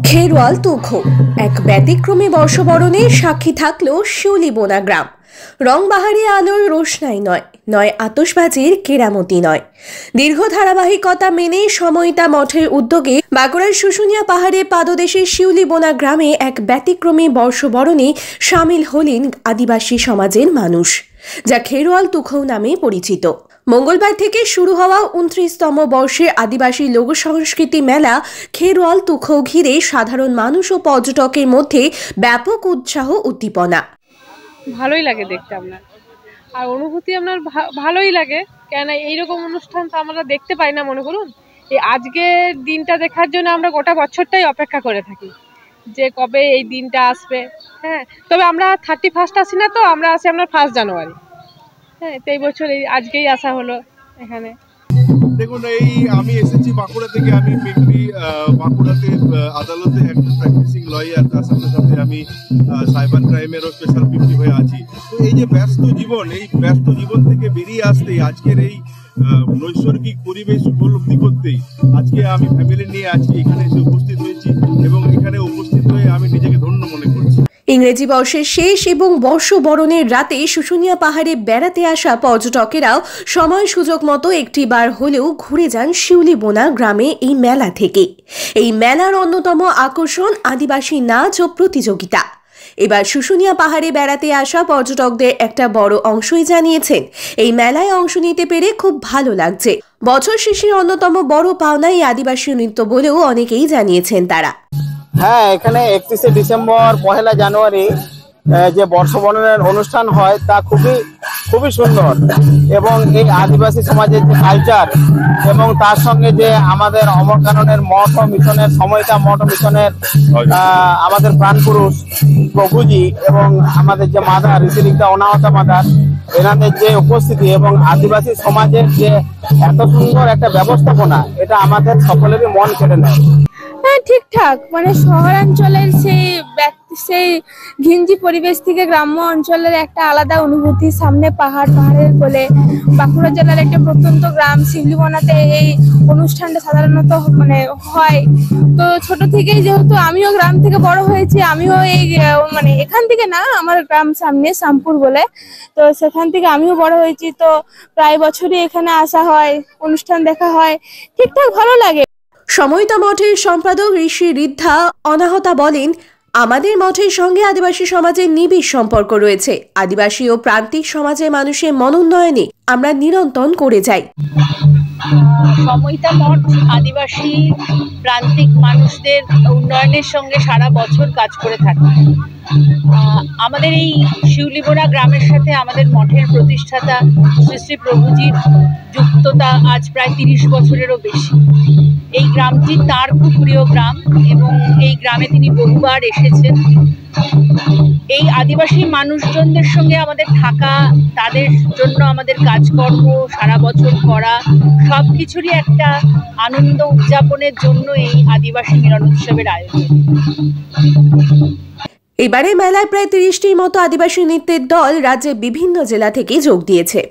খেরওয়াল তুখো এক ব্যতিক্রমী বর্ষবরণের সাক্ষী থাকলো শিউলিবোনা গ্রাম। রংবাহারি আলোর রোশনাই নয়, নয় আতশবাজির কেরামতি নয়, দীর্ঘ ধারাবাহিকতা মেনে সময়তা মঠের উদ্যোগে বাঁকুড়ার শুশুনিয়া পাহাড়ে পাদদেশে শিউলিবোনা গ্রামে এক ব্যতিক্রমী বর্ষবরণে সামিল হলেন আদিবাসী সমাজের মানুষ, যা খেরওয়াল তুখো নামে পরিচিত। মঙ্গলবার থেকে শুরু হওয়া 29তম বর্ষে আদিবাসী লোক সংস্কৃতি মেলা খেরওয়াল তুখো ঘিরে সাধারণ মানুষ ও পর্যটকের মধ্যে ব্যাপক উৎসাহ উদ্দীপনা। ভালোই লাগে দেখতে আপনার, আর অনুভূতি আপনার ভালোই লাগে, কেন এইরকম অনুষ্ঠান তো আমরা দেখতে পাই না। মনে করুন এই আজকের দিনটা দেখার জন্য আমরা গোটা বছরটাই অপেক্ষা করে থাকি যে কবে এই দিনটা আসবে। হ্যাঁ, তবে আমরা 31 আসি না, তো আমরা আসি আপনার 1 জানুয়ারি। হ্যাঁ, তো এই বছর এই আজকেই আসা হলো এখানে। দেখুন, এই আমি এসেছি বাঁকুড়া থেকে। আমি মেনলি বাঁকুড়াতে আদালতে একটা প্র্যাকটিসিং লয়ার, তার সাথে সাথে আমি সাইবার ক্রাইমেরও স্পেশাল পিপি হয়ে আছি। তো এই যে ব্যস্ত জীবন, এই ব্যস্ত জীবন থেকে বেরিয়ে আসতেই আজকের এই নৈসর্গিক পরিবেশ উপলব্ধি করতেই আজকে আমি ফ্যামিলি নিয়ে আজকে এখানে এসে উপস্থিত হয়েছি, এবং এখানে উপস্থিত হয়ে আমি নিজেকে ধন্য মনে করছি। ইংরেজি বর্ষের শেষ এবং বর্ষবরণের রাতে শুশুনিয়া পাহাড়ে বেড়াতে আসা পর্যটকেরাও সময় সুযোগ মতো একটিবার হলেও ঘুরে যান শিউলিবোনা গ্রামে এই মেলা থেকে। এই মেলার অন্যতম আকর্ষণ আদিবাসী নাচ ও প্রতিযোগিতা। এবার শুশুনিয়া পাহাড়ে বেড়াতে আসা পর্যটকদের একটা বড় অংশই জানিয়েছেন এই মেলায় অংশ নিতে পেরে খুব ভালো লাগছে। বছর শেষের অন্যতম বড় পাওনা এই আদিবাসী নৃত্য বলেও অনেকেই জানিয়েছেন তারা। হ্যাঁ, এখানে 31শে ডিসেম্বর 1 জানুয়ারি যে বর্ষবরণের অনুষ্ঠান হয় তা খুবই সুন্দর, এবং এই আদিবাসী সমাজের যে কালচার এবং তার সঙ্গে যে আমাদের অমরকাননের মঠ ও মিশনের সময়টা মঠ ও মিশনের আমাদের প্রাণপুরুষ প্রভুজি এবং আমাদের যে মাদার ঋষিরিক্তা অনাহতা মাদার, এনাদের যে উপস্থিতি এবং আদিবাসী সমাজের যে এত সুন্দর একটা ব্যবস্থাপনা, এটা আমাদের সকলেরই মন কেড়ে নেয়। হ্যাঁ, ঠিকঠাক, মানে শহরাঞ্চলের সেই ঘিঞ্জি পরিবেশ থেকে গ্রাম্য অঞ্চলের একটা আলাদা অনুভূতি। সামনে পাহাড়ের কোলে বাঁকুড়া জেলার একটা প্রত্যন্ত গ্রাম শিউলিবোনাতে এই অনুষ্ঠানটা সাধারণত হয়। তো ছোট থেকেই যেহেতু আমিও গ্রাম থেকে বড় হয়েছি, আমিও এই এখান থেকে না, আমার গ্রাম সামনে শামপুর বলে, তো সেখান থেকে আমিও বড় হয়েছি। তো প্রায় বছরই এখানে আসা হয়, অনুষ্ঠান দেখা হয়, ঠিকঠাক ভালো লাগে। সময়তা মঠের সম্পাদক ঋষি ঋদ্ধা অনাহতা বলেন, আমাদের মঠের সঙ্গে আদিবাসী সমাজের নিবিড় সম্পর্ক রয়েছে। আদিবাসী ও প্রান্তিক সমাজের মানুষের মনোন্নয়নে আমরা নিরন্তর করে যাই। সময়তা মঠ আদিবাসী প্রান্তিক মানুষদের উন্নয়নের সঙ্গে সারা বছর কাজ করে থাকে। আমাদের এই শিউলিবোনা গ্রামের সাথে আমাদের মঠের প্রতিষ্ঠাতা শ্রী শ্রী প্রভুজির যুক্ততা আজ প্রায় 30 বছরেরও বেশি। এই গ্রামটি তার খুব প্রিয় গ্রাম, এবং এই গ্রামে তিনি বহুবার এসেছেন। এই আদিবাসী মানুষজনদের সঙ্গে আমাদের থাকা, তাদের জন্য আমাদের কাজকর্ম সারা বছর করা, সব কিছুরই একটা আনন্দ উদযাপনের জন্য এই আদিবাসী মিলন উৎসবের আয়োজন। এবারে মেলায় প্রায় 30টির মতো আদিবাসী নৃত্যের দল রাজ্যের বিভিন্ন জেলা থেকে যোগ দিয়েছে।